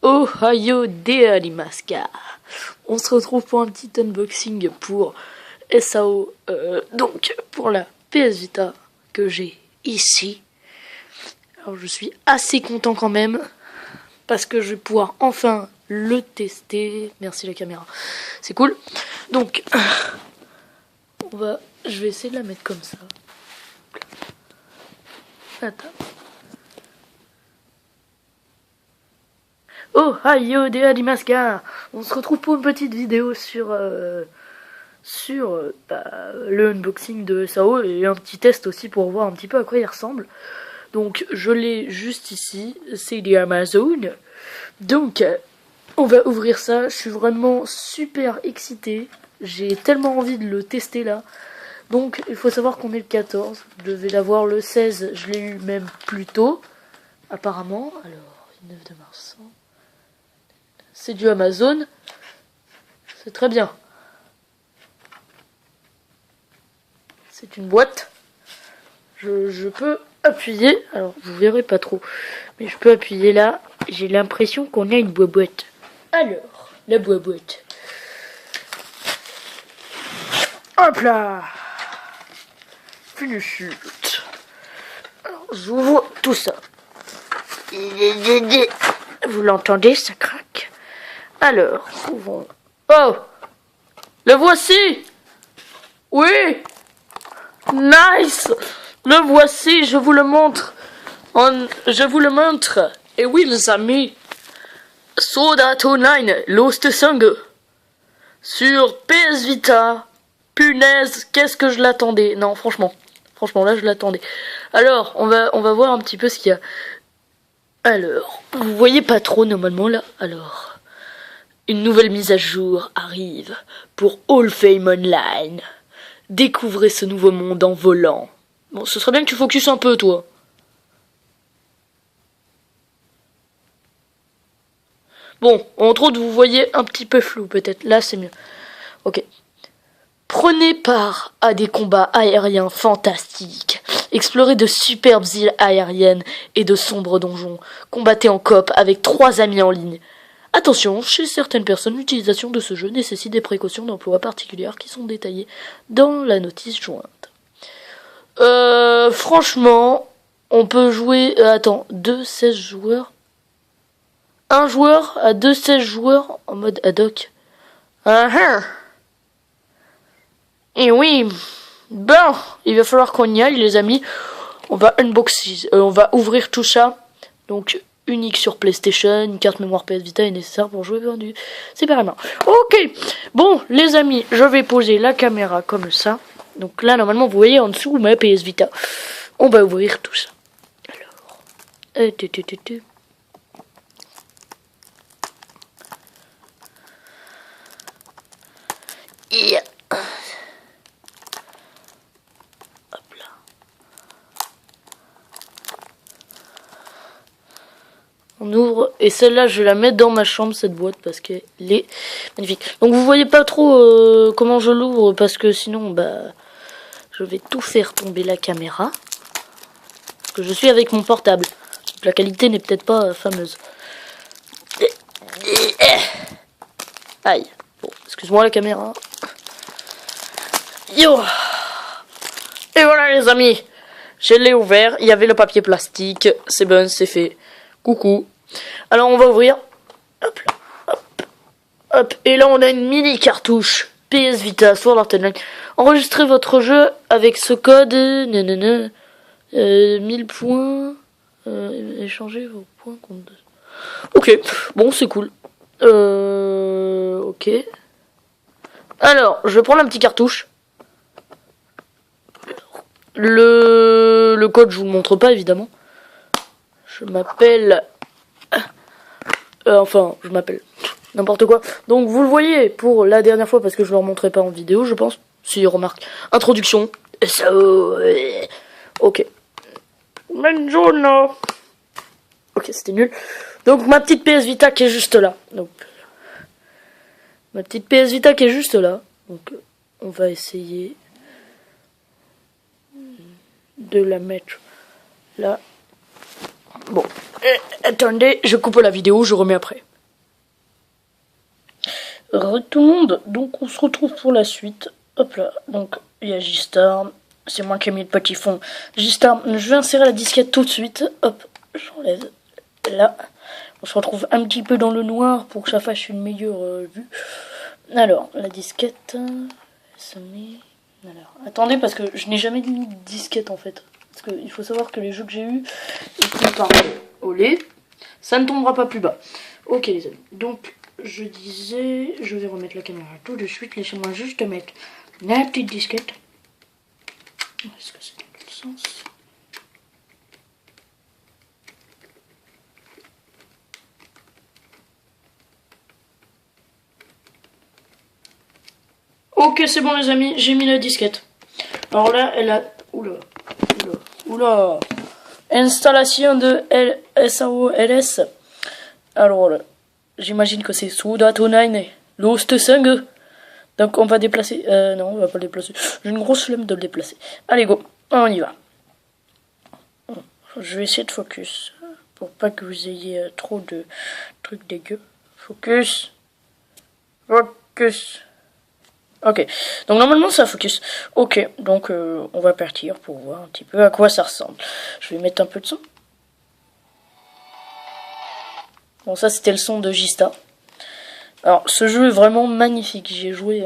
Ohio Dealimaska. On se retrouve pour un petit unboxing pour SAO, donc pour la PS Vita que j'ai ici. Alors je suis assez content quand même parce que je vais pouvoir enfin le tester. Merci la caméra, c'est cool. Donc je vais essayer de la mettre comme ça. Attends. Ohio Dealimaska. On se retrouve pour une petite vidéo sur le unboxing de SAO et un petit test aussi pour voir un petit peu à quoi il ressemble. Donc je l'ai juste ici, c'est du Amazon. Donc on va ouvrir ça, je suis vraiment super excité. J'ai tellement envie de le tester là. Donc il faut savoir qu'on est le 14, je devais l'avoir le 16, je l'ai eu même plus tôt apparemment. Alors 9 de mars. C'est du Amazon. C'est très bien. C'est une boîte. Je peux appuyer. Alors, vous verrez pas trop. Mais je peux appuyer là. J'ai l'impression qu'on a une boîte. Alors, la boîte. Hop là. Finish. Alors, j'ouvre tout ça. Vous l'entendez, ça craque. Alors, ouvrons. Oh! Le voici! Oui! Nice! Le voici, je vous le montre. Je vous le montre. Et oui, les amis. Sword Art Online, Lost Song. Sur PS Vita. Punaise, qu'est-ce que je l'attendais. Non, franchement, là, je l'attendais. Alors, on va voir un petit peu ce qu'il y a. Alors, vous voyez pas trop normalement là. Alors... Une nouvelle mise à jour arrive pour All Fame Online. Découvrez ce nouveau monde en volant. Bon, ce serait bien que tu focuses un peu, toi. Bon, entre autres, vous voyez un petit peu flou, peut-être. Là, c'est mieux. Ok. Prenez part à des combats aériens fantastiques. Explorez de superbes îles aériennes et de sombres donjons. Combattez en coop avec 3 amis en ligne. Attention, chez certaines personnes, l'utilisation de ce jeu nécessite des précautions d'emploi particulières qui sont détaillées dans la notice jointe. Franchement, on peut jouer... attends, 2-16 joueurs. Un joueur à 2-16 joueurs en mode ad hoc. Et oui, bon, il va falloir qu'on y aille, les amis. On va unboxer, on va ouvrir tout ça. Donc... unique sur PlayStation, une carte mémoire PS Vita est nécessaire pour jouer vendu. C'est pas vraiment. Ok, bon les amis, je vais poser la caméra comme ça. Donc là normalement vous voyez en dessous ma PS Vita. On va ouvrir tout ça. Alors, yeah. On ouvre, et celle-là je vais la mettre dans ma chambre, cette boîte, parce qu'elle est magnifique. Donc vous voyez pas trop comment je l'ouvre, parce que sinon je vais tout faire tomber la caméra. Parce que je suis avec mon portable. Donc la qualité n'est peut-être pas fameuse. Aïe. Bon, excuse-moi la caméra. Yo. Et voilà les amis. Je l'ai ouvert, il y avait le papier plastique. C'est bon, c'est fait. Coucou. Alors on va ouvrir. Hop là. Hop. Hop. Et là on a une mini cartouche PS Vita Sword Art Online. Enregistrez votre jeu avec ce code. 1000 points. Échangez vos points contre. Ok. Bon c'est cool. Ok. Alors je vais prendre la petite cartouche. Le code je vous le montre pas évidemment. Je m'appelle... je m'appelle... N'importe quoi. Donc, vous le voyez pour la dernière fois, parce que je ne le remontrerai pas en vidéo, je pense. Si, remarque. Introduction. SAO. Ok. Buongiorno. Ok, c'était nul. Donc, ma petite PS Vita qui est juste là. Donc, ma petite PS Vita qui est juste là. Donc, on va essayer de la mettre là. Bon, attendez, je coupe la vidéo, je remets après. Tout le monde, donc on se retrouve pour la suite. Hop là, donc il y a Gistar, c'est moi qui ai mis le petit fond. Gistar, je vais insérer la disquette tout de suite. Hop, j'enlève là. On se retrouve un petit peu dans le noir pour que ça fasse une meilleure vue. Alors, la disquette, ça met... Alors, attendez parce que je n'ai jamais mis de disquette en fait. Parce qu'il faut savoir que les jeux que j'ai eu étaient par au lait. Ça ne tombera pas plus bas. Ok les amis, donc je disais, je vais remettre la caméra tout de suite. Laissez-moi juste mettre la petite disquette. Est-ce que c'est dans quel sens? Ok, c'est bon les amis, j'ai mis la disquette. Alors là, elle a... Oula. Installation de SAO-LS. Alors là, j'imagine que c'est Suda9 Lost Song. Donc on va déplacer... non, on va pas le déplacer. J'ai une grosse flemme de le déplacer. Allez, go, on y va. Je vais essayer de focus. Pour pas que vous ayez trop de trucs dégueux. Focus. Ok, donc normalement ça focus. Ok, donc on va partir pour voir un petit peu à quoi ça ressemble. Je vais mettre un peu de son. Bon, ça c'était le son de Gista. Alors ce jeu est vraiment magnifique. J'y ai joué,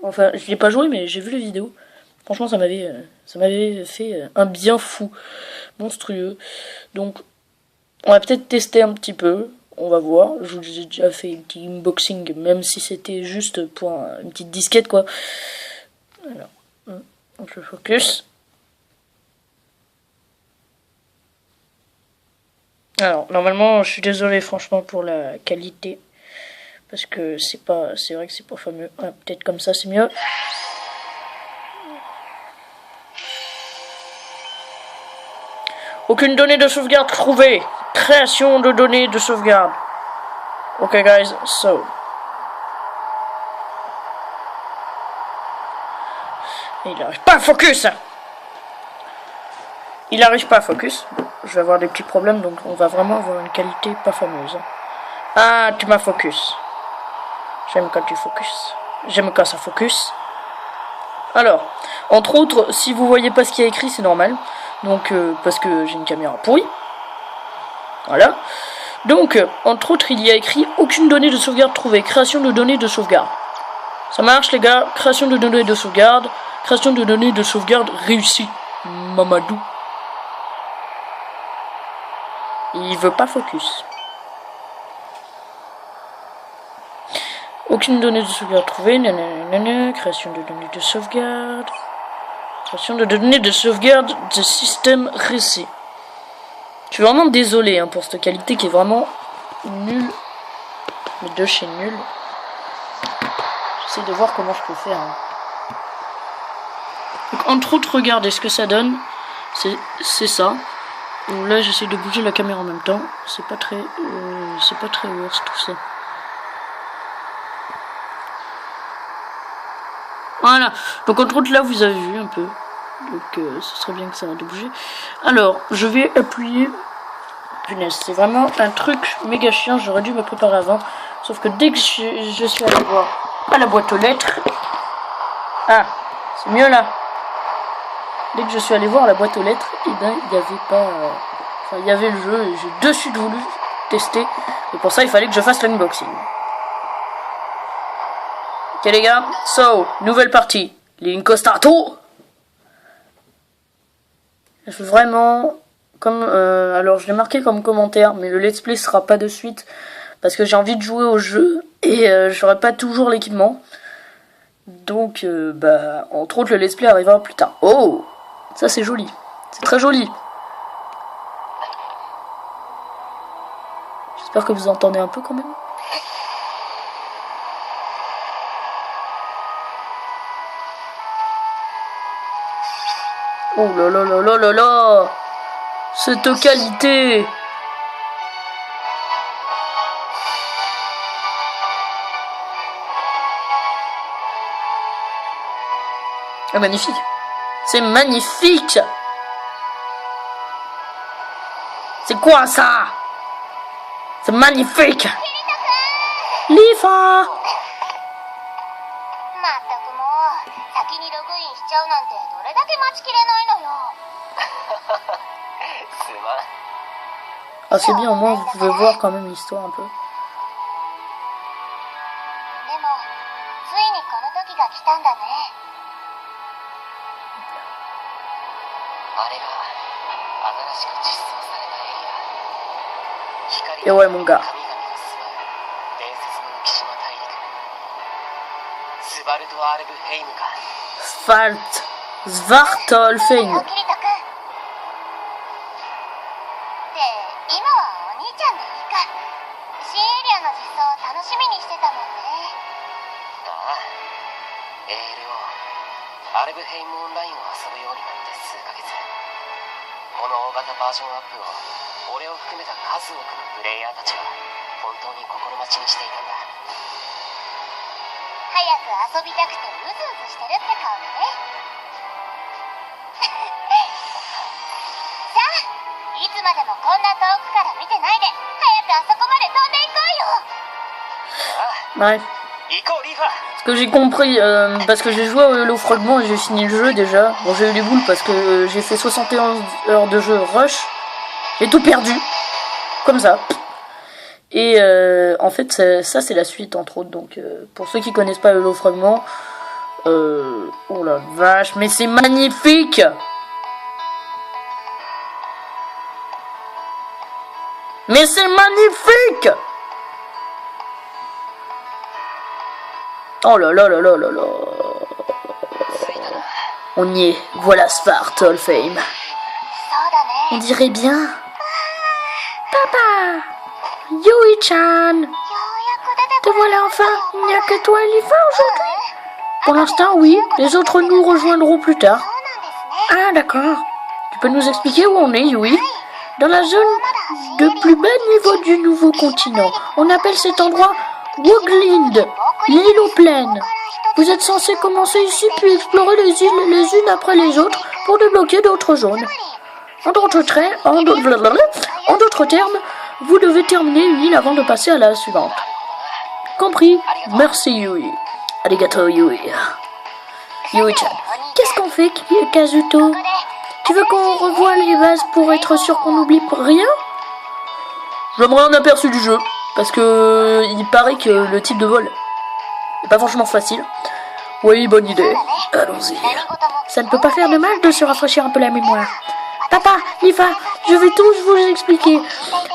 enfin je l'ai pas joué mais j'ai vu les vidéos. Franchement ça m'avait fait un bien fou, monstrueux. Donc on va peut-être tester un petit peu. On va voir, je vous ai déjà fait un petit unboxing, même si c'était juste pour une petite disquette quoi. Alors, je focus. Alors, normalement, je suis désolé franchement pour la qualité. Parce que c'est vrai que c'est pas fameux. Ah, peut-être comme ça c'est mieux. Aucune donnée de sauvegarde trouvée. Création de données de sauvegarde. Ok guys, so. Il n'arrive pas à focus. Il n'arrive pas à focus. Je vais avoir des petits problèmes, donc on va vraiment avoir une qualité pas fameuse. Ah, tu m'as focus. J'aime quand tu focus. J'aime quand ça focus. Alors, entre autres, si vous voyez pas ce qu'il y a écrit, c'est normal. Donc, parce que j'ai une caméra pourrie. Voilà. Donc, entre autres, il y a écrit aucune donnée de sauvegarde trouvée. Création de données de sauvegarde. Ça marche, les gars. Création de données de sauvegarde. Création de données de sauvegarde réussie. Mamadou. Il veut pas focus. Aucune donnée de sauvegarde trouvée. Nanana. Création de données de sauvegarde. Création de données de sauvegarde de système réussi. Je suis vraiment désolé hein, pour cette qualité qui est vraiment nulle. Mais de chez nul. J'essaie de voir comment je peux faire. Hein. Donc, entre autres, regardez ce que ça donne. C'est ça. Donc là, j'essaie de bouger la caméra en même temps. C'est pas très worse tout ça. Voilà. Donc entre autres, là, vous avez vu un peu. Donc ce serait bien que ça arrête de bouger. Alors, je vais appuyer. Punaise, c'est vraiment un truc méga chiant. J'aurais dû me préparer avant. Sauf que dès que je suis allé voir à la boîte aux lettres. Ah, c'est mieux là. Dès que je suis allé voir la boîte aux lettres, et ben il n'y avait pas. Enfin, il y avait le jeu et j'ai de suite voulu tester. Et pour ça, il fallait que je fasse l'unboxing. Ok les gars, so, nouvelle partie. Link starto. Vraiment, comme alors je l'ai marqué comme commentaire, mais le let's play sera pas de suite parce que j'ai envie de jouer au jeu et j'aurai pas toujours l'équipement. Donc, bah, entre autres, le let's play arrivera plus tard. Oh, ça c'est joli, c'est très joli. J'espère que vous entendez un peu quand même. Oh là là là là là là! Cette qualité! Ah, magnifique! C'est magnifique! C'est quoi ça? C'est magnifique! Lifa! Ah c'est bien, au moins vous pouvez voir quand même l'histoire un peu. Et ouais mon gars. Svartalfheim. Ouais. Ce que j'ai compris, parce que j'ai joué au Hello Fragment et j'ai fini le jeu déjà. Bon, j'ai eu les boules parce que j'ai fait 71 heures de jeu rush. J'ai tout perdu. Comme ça. Et en fait, ça c'est la suite entre autres. Donc, pour ceux qui connaissent pas Hello Fragment, oh la vache, mais c'est magnifique! Mais c'est magnifique! Oh là là là là là là. On y est, voilà Svartalfheim. On dirait bien. Papa! Yui-chan! Te voilà enfin, il n'y a que toi et Lifa aujourd'hui? Pour l'instant, oui, les autres nous rejoindront plus tard. Ah d'accord. Tu peux nous expliquer où on est, Yui? Dans la zone de plus bas niveau du nouveau continent. On appelle cet endroit Woglind, l'île aux plaines. Vous êtes censé commencer ici puis explorer les îles les unes après les autres pour débloquer d'autres zones. En d'autres termes, vous devez terminer une île avant de passer à la suivante. Compris? Merci Yui. Arigato Yui. Yui-chan. Qu'est-ce qu'on fait, Kazuto? Tu veux qu'on revoie les bases pour être sûr qu'on n'oublie rien? J'aimerais un aperçu du jeu, parce que il paraît que le type de vol n'est pas franchement facile. Oui, bonne idée. Allons-y. Ça ne peut pas faire de mal de se rafraîchir un peu la mémoire. Papa, Lifa, je vais tous vous expliquer.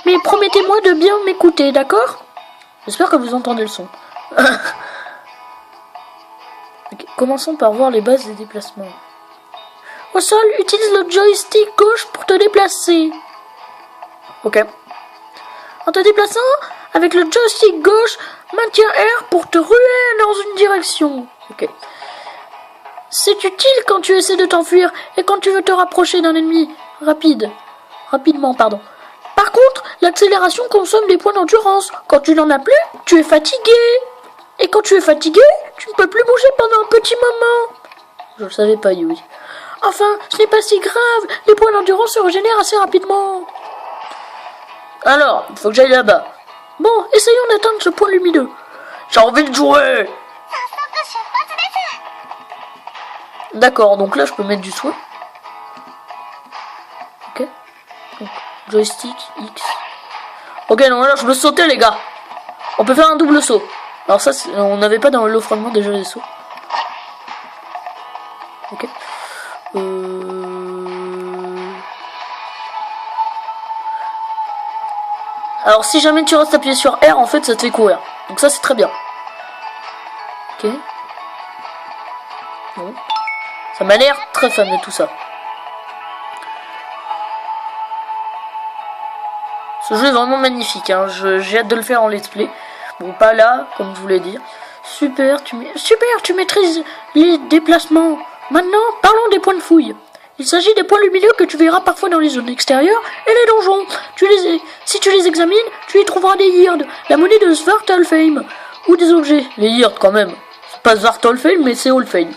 Mais promettez-moi de bien m'écouter, d'accord? J'espère que vous entendez le son. Okay, commençons par voir les bases des déplacements. Au sol, utilise le joystick gauche pour te déplacer. Ok. En te déplaçant, avec le joystick gauche, maintiens R pour te ruer dans une direction. Ok. C'est utile quand tu essaies de t'enfuir et quand tu veux te rapprocher d'un ennemi rapidement, pardon. Par contre, l'accélération consomme des points d'endurance. Quand tu n'en as plus, tu es fatigué. Et quand tu es fatigué, tu ne peux plus bouger pendant un petit moment. Je le savais pas, Yui. Enfin, ce n'est pas si grave. Les points d'endurance se régénèrent assez rapidement. Alors, il faut que j'aille là-bas. Bon, essayons d'atteindre ce point lumineux. J'ai envie de jouer. D'accord, donc là, je peux mettre du soin. Ok. Donc, joystick, X. Ok, non, là, je peux sauter, les gars. On peut faire un double saut. Alors ça, on n'avait pas dans le fragment déjà les sauts. Ok. Alors si jamais tu restes appuyé sur R, en fait, ça te fait courir. Donc ça, c'est très bien. Ok. Bon. Ça m'a l'air très fun de tout ça. Ce jeu est vraiment magnifique, hein. J'ai hâte de le faire en let's play. Bon, pas là, comme je voulais dire. Super, tu maîtrises les déplacements. Maintenant, parlons des points de fouille. Il s'agit des points lumineux que tu verras parfois dans les zones extérieures et les donjons. Si tu les examines, tu y trouveras des Yirds, la monnaie de Svartalfheim, ou des objets. Les Yirds, quand même. C'est pas Svartalfheim, mais c'est Alfheim.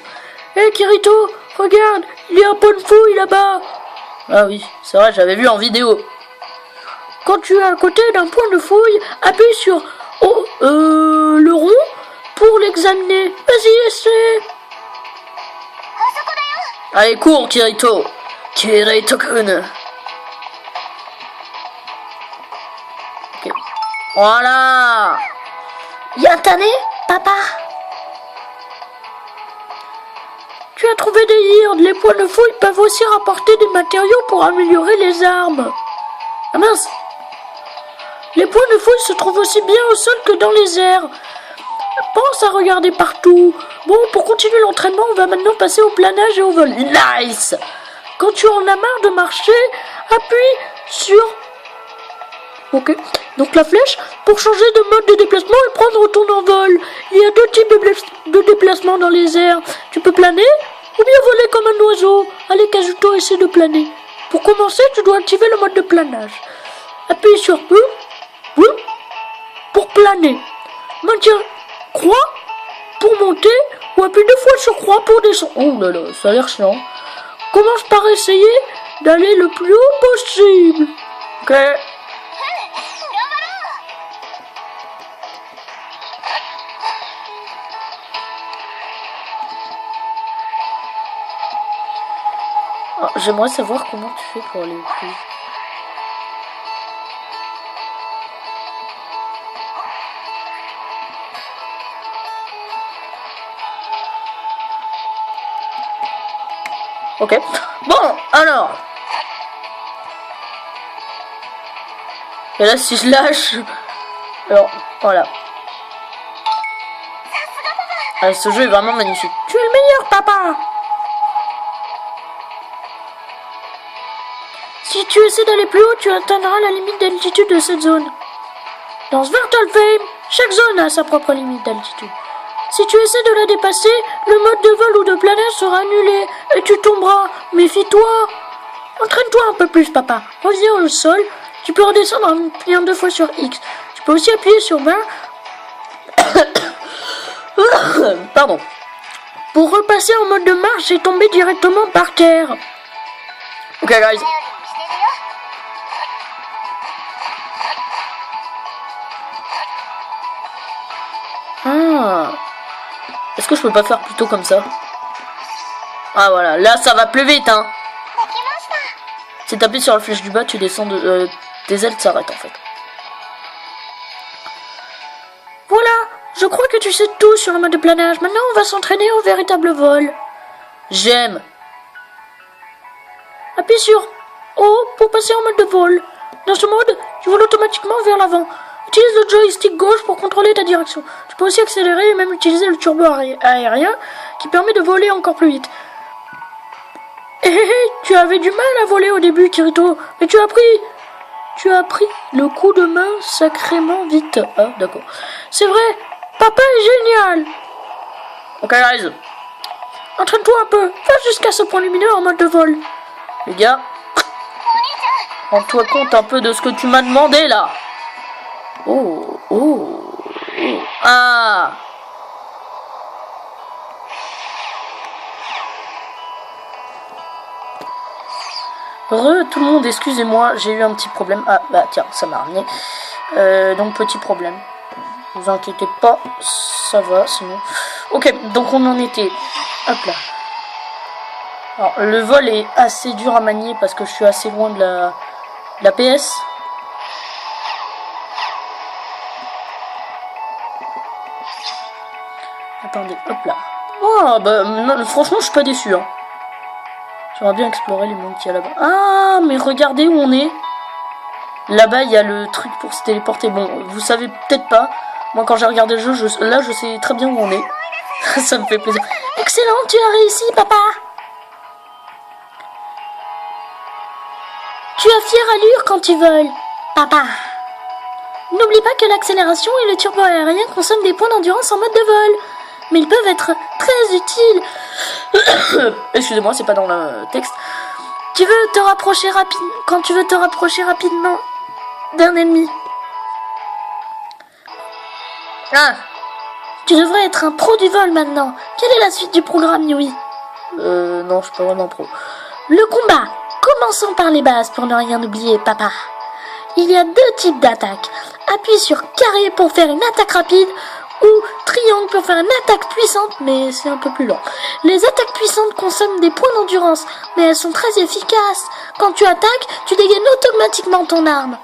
Hé, Kirito, regarde, il y a un point de fouille là-bas. Ah oui, c'est vrai, j'avais vu en vidéo. Quand tu es à côté d'un point de fouille, appuie sur le rond pour l'examiner. Vas-y, essaie. Allez, cours, Kirito. Kirito-kun. Ok. Voilà. Yatane, papa. Tu as trouvé des yirdes. Les points de fouille peuvent aussi rapporter des matériaux pour améliorer les armes. Ah mince. Les points de fouille se trouvent aussi bien au sol que dans les airs. Pense à regarder partout. Bon, pour continuer l'entraînement, on va maintenant passer au planage et au vol. Nice. Quand tu en as marre de marcher, appuie sur... Ok. Donc la flèche pour changer de mode de déplacement et prendre ton envol. Il y a deux types de déplacement dans les airs. Tu peux planer ou bien voler comme un oiseau. Allez, Kazuto, essaie de planer. Pour commencer, tu dois activer le mode de planage. Appuie sur E pour planer. Maintiens croix pour monter ou appuie 2 fois sur croix pour descendre. Oh là là, ça a l'air chiant. Commence par essayer d'aller le plus haut possible. Ok. Ah, j'aimerais savoir comment tu fais pour aller plus. Ok. Bon, alors. Et là, si je lâche... Alors, voilà. Ah, ce jeu est vraiment magnifique. Tu es le meilleur, papa. Si tu essaies d'aller plus haut, tu atteindras la limite d'altitude de cette zone. Dans Svartalfheim, chaque zone a sa propre limite d'altitude. Si tu essaies de la dépasser, le mode de vol ou de planète sera annulé et tu tomberas. Méfie-toi. Entraîne-toi un peu plus, papa. Reviens au sol. Tu peux redescendre en appuyant 2 fois sur X. Tu peux aussi appuyer sur 20. Pardon. Pour repasser en mode de marche et tomber directement par terre. Ok, guys. Ah. Est-ce que je peux pas faire plutôt comme ça? Ah voilà, là ça va plus vite hein. Si t'appuies sur la flèche du bas, tu descends de... tes ailes s'arrêtent en fait. Voilà, je crois que tu sais tout sur le mode de planage. Maintenant on va s'entraîner au véritable vol. J'aime. Appuie sur O pour passer en mode de vol. Dans ce mode, tu voles automatiquement vers l'avant. Utilise le joystick gauche pour contrôler ta direction. Tu peux aussi accélérer et même utiliser le turbo aérien qui permet de voler encore plus vite. Tu avais du mal à voler au début, Kirito, mais tu as pris le coup de main sacrément vite. Ah, d'accord. C'est vrai, papa est génial. Ok, guys. Entraîne-toi un peu. Va jusqu'à ce point lumineux en mode de vol. Les gars, rends-toi compte un peu de ce que tu m'as demandé, là. Oh, oh, oh. Ah. Tout le monde, excusez-moi, j'ai eu un petit problème. Ah, bah tiens, ça m'a ramené. Donc, petit problème. Ne vous inquiétez pas, ça va, sinon... Ok, donc on en était... Hop là. Alors, le vol est assez dur à manier parce que je suis assez loin de la PS. Attendez, hop là. Oh, bah, non, franchement, je suis pas déçu, hein. J'aimerais bien explorer les mondes qu'il y a là-bas. Ah, mais regardez où on est. Là-bas, il y a le truc pour se téléporter. Bon, vous savez peut-être pas. Moi, quand j'ai regardé le jeu, là, je sais très bien où on est. Ça me fait plaisir. Excellent, tu as réussi, papa. Tu as fière allure quand tu voles, papa. N'oublie pas que l'accélération et le turbo aérien consomment des points d'endurance en mode de vol. Mais ils peuvent être très utiles. Excusez-moi, c'est pas dans le texte. Tu veux te rapprocher quand tu veux te rapprocher rapidement d'un ennemi. Ah. Tu devrais être un pro du vol maintenant. Quelle est la suite du programme, Yui? Non, je suis pas vraiment pro. Le combat. Commençons par les bases pour ne rien oublier, papa. Il y a 2 types d'attaques. Appuie sur carré pour faire une attaque rapide ou triangle pour faire une attaque puissante, mais c'est un peu plus lent. Les attaques puissantes consomment des points d'endurance, mais elles sont très efficaces. Quand tu attaques, tu dégaines automatiquement ton arme.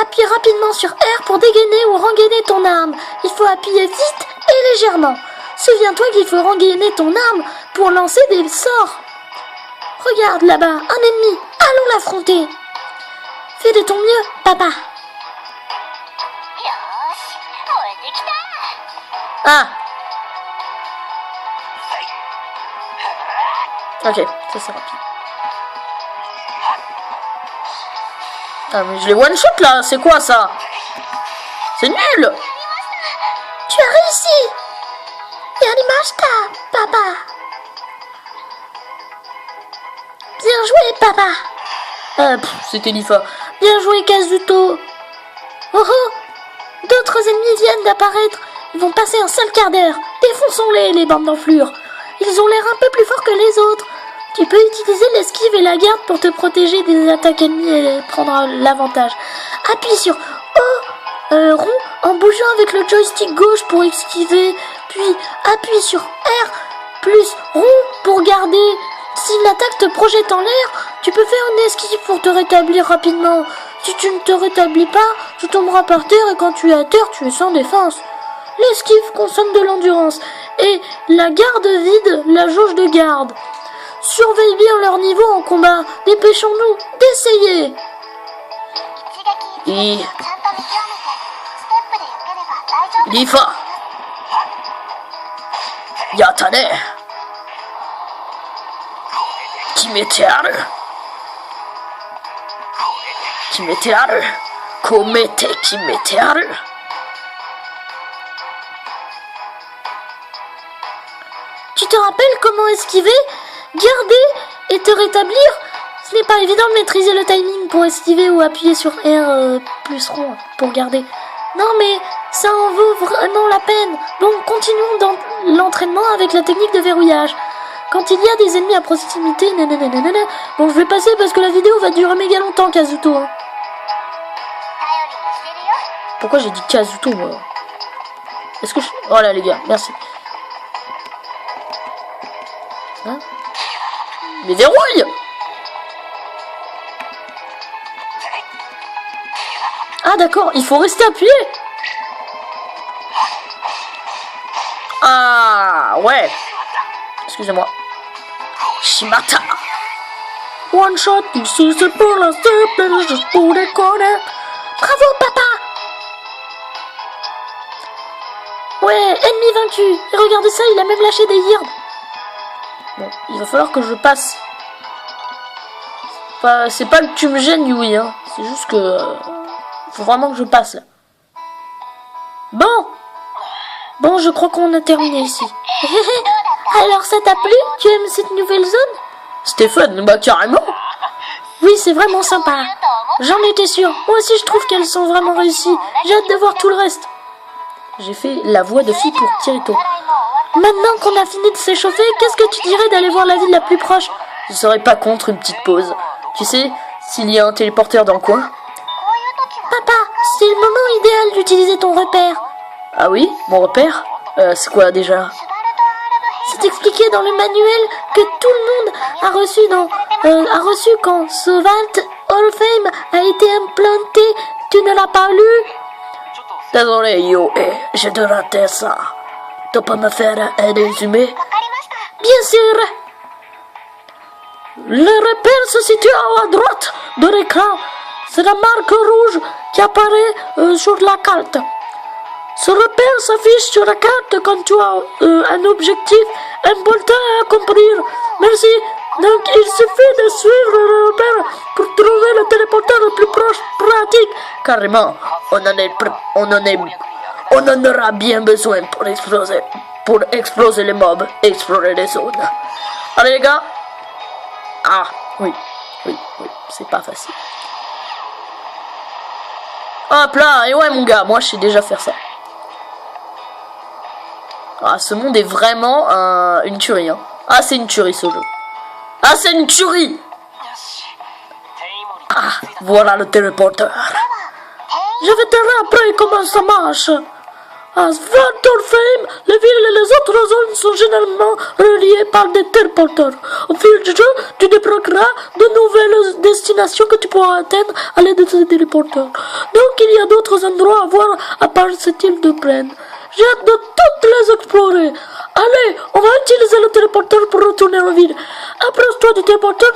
Appuie rapidement sur R pour dégainer ou rengainer ton arme. Il faut appuyer vite et légèrement. Souviens-toi qu'il faut rengainer ton arme pour lancer des sorts. Regarde là-bas, un ennemi. Allons l'affronter. Fais de ton mieux, papa. Ah. Ok, ça c'est rapide. Ah mais je les one shot là, c'est quoi ça? C'est nul. Tu as réussi. Yarimashita, papa. Bien joué, papa. Ah, c'était Lifa. Bien joué, Kazuto. Oh oh. D'autres ennemis viennent d'apparaître. Ils vont passer un seul quart d'heure. Défonçons-les, les bandes d'enflure. Ils ont l'air un peu plus forts que les autres. Tu peux utiliser l'esquive et la garde pour te protéger des attaques ennemies et prendre l'avantage. Appuie sur O, rond, en bougeant avec le joystick gauche pour esquiver. Puis appuie sur R, plus rond pour garder. Si l'attaque te projette en l'air, tu peux faire une esquive pour te rétablir rapidement. Si tu ne te rétablis pas, tu tomberas par terre et quand tu es à terre, tu es sans défense. L'esquive consomme de l'endurance et la garde vide la jauge de garde. Surveille bien leur niveau en combat. Dépêchons-nous d'essayer. Et... Lifa. Yatane. Kimetearu. Kimetearu. Komete kimetearu. Tu te rappelles comment esquiver, garder et te rétablir? Ce n'est pas évident de maîtriser le timing pour esquiver ou appuyer sur R plus rond pour garder. Non mais ça en vaut vraiment la peine. Donc continuons dans l'entraînement avec la technique de verrouillage. Quand il y a des ennemis à proximité, nanana. Bon, je vais passer parce que la vidéo va durer méga longtemps, Kazuto. Hein. Pourquoi j'ai dit Kazuto, moi? Est-ce que je... Oh là, les gars, merci. Hein? Mais verrouille! Ah d'accord, il faut rester appuyé. Ah ouais. Excusez-moi. Shimata. One shot, ici c'est pour l'instant, juste pour déconner. Bravo papa. Ouais, ennemi vaincu. Et regardez ça, il a même lâché des hirdes. Bon, il va falloir que je passe. Enfin, c'est pas que tu me gênes, Yui, hein. C'est juste que... faut vraiment que je passe, là. Bon, je crois qu'on a terminé ici. Alors, ça t'a plu? Tu aimes cette nouvelle zone? Stéphane, bah carrément. Oui, c'est vraiment sympa. J'en étais sûre. Moi aussi, je trouve qu'elles sont vraiment réussies. J'ai hâte de voir tout le reste. J'ai fait la voix de fille pour Kirito. Maintenant qu'on a fini de s'échauffer, qu'est-ce que tu dirais d'aller voir la ville la plus proche? Je serais pas contre une petite pause. Tu sais, s'il y a un téléporteur dans le coin. Papa, c'est le moment idéal d'utiliser ton repère. Ah oui, mon repère? C'est quoi déjà? C'est expliqué dans le manuel que tout le monde a reçu quand Sovalt Hall of Fame a été implanté. Tu ne l'as pas lu? Désolé, Yo, j'ai de rater ça. Tu peux me faire un résumé? Bien sûr. Le repère se situe à droite de l'écran. C'est la marque rouge qui apparaît sur la carte. Ce repère s'affiche sur la carte quand tu as un objectif important à accomplir. Merci. Donc il suffit de suivre le repère pour trouver le téléporteur le plus proche pratique. Carrément, on en aura bien besoin pour exploser les mobs, explorer les zones. Allez les gars. Ah, oui, c'est pas facile. Hop là, et ouais mon gars, moi je sais déjà faire ça. Ah, ce monde est vraiment une tuerie, hein. Ah, c'est une tuerie ce jeu. Ah, c'est une tuerie. Ah, voilà le téléporteur. Je vais te rappeler comment ça marche. À Svartalfheim, les villes et les autres zones sont généralement reliées par des téléporteurs. Au fil du jeu, tu débloqueras de nouvelles destinations que tu pourras atteindre à l'aide de ces téléporteurs. Donc il y a d'autres endroits à voir à part ce type de plaine. J'ai hâte de toutes les explorer. Allez, on va utiliser le téléporteur pour retourner en ville. Approche-toi du téléporteur.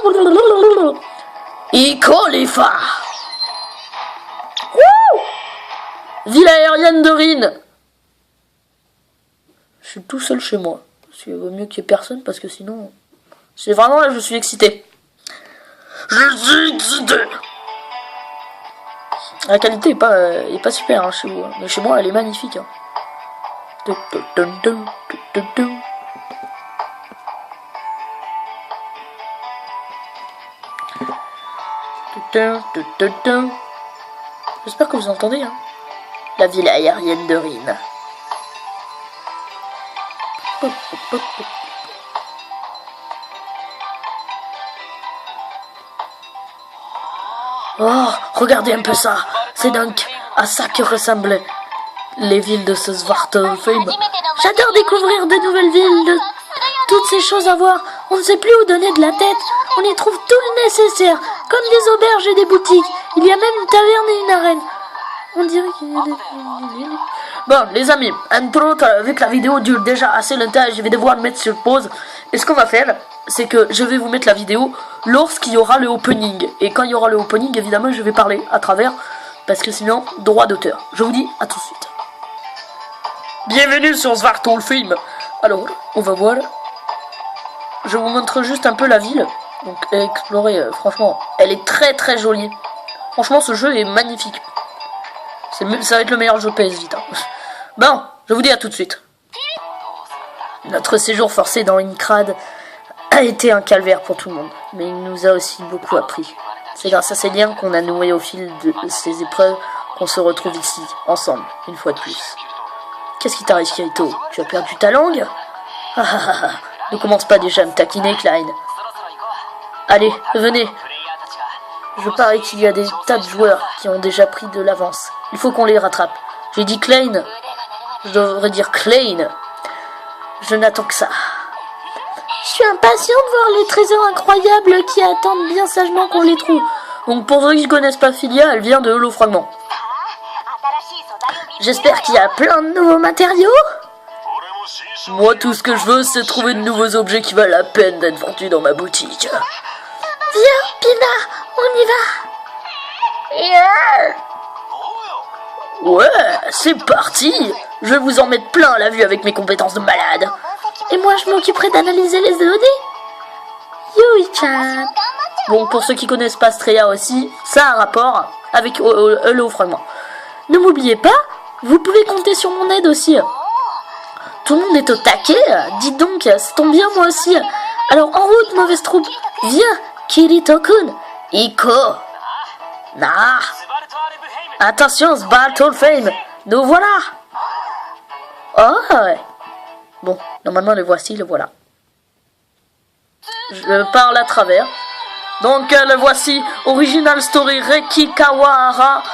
Icolifa. Ville aérienne de Rin. Je suis tout seul chez moi. Il vaut mieux qu'il n'y ait personne parce que sinon... C'est vraiment là, je suis excité. Je suis excité. La qualité est pas super hein, chez vous. Hein. Mais chez moi, elle est magnifique. Hein. J'espère que vous entendez. Hein. La ville aérienne de Rin. Oh, regardez un peu ça. C'est donc à ça que ressemblaient les villes de ce Svartalfheim. J'adore découvrir de nouvelles villes, toutes ces choses à voir. On ne sait plus où donner de la tête. On y trouve tout le nécessaire, comme des auberges et des boutiques. Il y a même une taverne et une arène. On dirait qu'il y a des... Bon, les amis, entre autres, vu que la vidéo dure déjà assez longtemps, je vais devoir mettre sur pause. Et ce qu'on va faire, c'est que je vais vous mettre la vidéo lorsqu'il y aura le opening. Et quand il y aura le opening, évidemment, je vais parler à travers, parce que sinon, droit d'auteur. Je vous dis à tout de suite. Bienvenue sur Svartalfheim. Alors, on va voir. Je vous montre juste un peu la ville. Donc, explorer, franchement, elle est très très jolie. Franchement, ce jeu est magnifique. Ça va être le meilleur jeu PS Vita. Bon, je vous dis à tout de suite. Notre séjour forcé dans Inkrad a été un calvaire pour tout le monde, mais il nous a aussi beaucoup appris. C'est grâce à ces liens qu'on a noué au fil de ces épreuves qu'on se retrouve ici, ensemble, une fois de plus. Qu'est-ce qui t'arrive, Kirito? Tu as perdu ta langue? Ne commence pas déjà à me taquiner, Klein. Allez, venez. Je parie qu'il y a des tas de joueurs qui ont déjà pris de l'avance. Il faut qu'on les rattrape. J'ai dit Klein. Je devrais dire Klein. Je n'attends que ça. Je suis impatient de voir les trésors incroyables qui attendent bien sagement qu'on les trouve. Donc pour ceux qui ne connaissent pas Filia, elle vient de Holofragment. J'espère qu'il y a plein de nouveaux matériaux. Moi, tout ce que je veux, c'est trouver de nouveaux objets qui valent la peine d'être vendus dans ma boutique. Viens, Pina, on y va. Ouais, c'est parti. Je vais vous en mettre plein à la vue avec mes compétences de malade. Et moi, je m'occuperai d'analyser les données. Yui-chan. Bon, pour ceux qui connaissent pas Strea aussi, ça a un rapport avec Holofragment. Ne m'oubliez pas, vous pouvez compter sur mon aide aussi. Tout le monde est au taquet. Dites donc, ça tombe bien moi aussi. Alors en route, mauvaise troupe. Viens, Kirito-kun. Iko. Nah. Attention, Svartalfheim. Nous voilà. Oh ouais. Bon, normalement le voici, le voilà. Je parle à travers. Donc le voici, Original Story Reki Kawahara.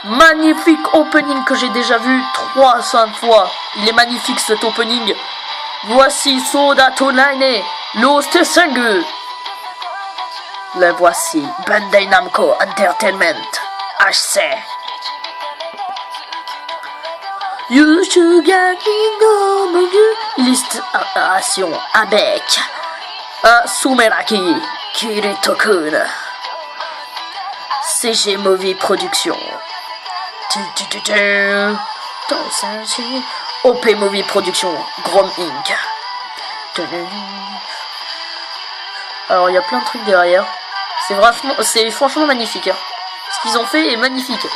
Magnifique opening que j'ai déjà vu 300 fois. Il est magnifique cet opening. Voici Soda Tonaine, Lost Sengu. Le voici, Bandai Namco Entertainment, HC. Yushugaki no Mugu, illustration avec Sumeraki Kirito-kun. CG Movie Production. OP Movie Production, Grom Inc. Alors il y a plein de trucs derrière. C'est franchement magnifique. Hein. Ce qu'ils ont fait est magnifique.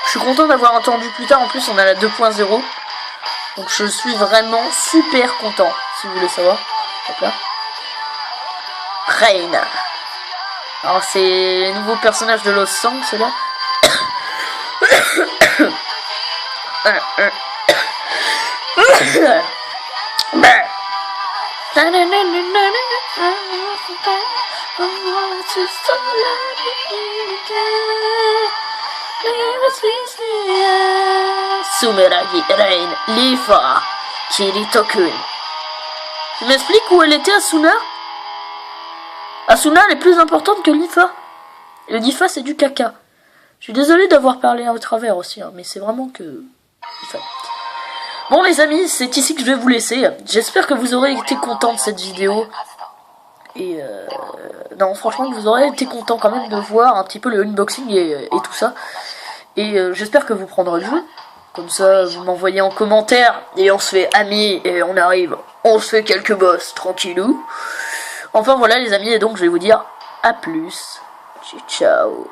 Je suis content d'avoir entendu plus tard. En plus on a la 2.0. Donc je suis vraiment super content. Si vous voulez savoir. Hop là. Rain. Alors c'est les nouveaux personnages de Lost Sang, ceux-là. Sumeragi, Rain, Lifa, Kiritokun. Tu m'expliques où elle était, Asuna? Asuna, elle est plus importante que Lifa. Le Lifa, c'est du caca. Je suis désolé d'avoir parlé au travers aussi, hein, mais c'est vraiment que... Bon les amis, c'est ici que je vais vous laisser. J'espère que vous aurez été contents de cette vidéo. Et non, franchement, vous aurez été contents quand même de voir un petit peu le unboxing et tout ça. Et j'espère que vous prendrez le jeu. Comme ça, vous m'envoyez en commentaire et on se fait amis et on arrive. On se fait quelques boss, tranquillou. Enfin voilà les amis, et donc je vais vous dire à plus. Ciao.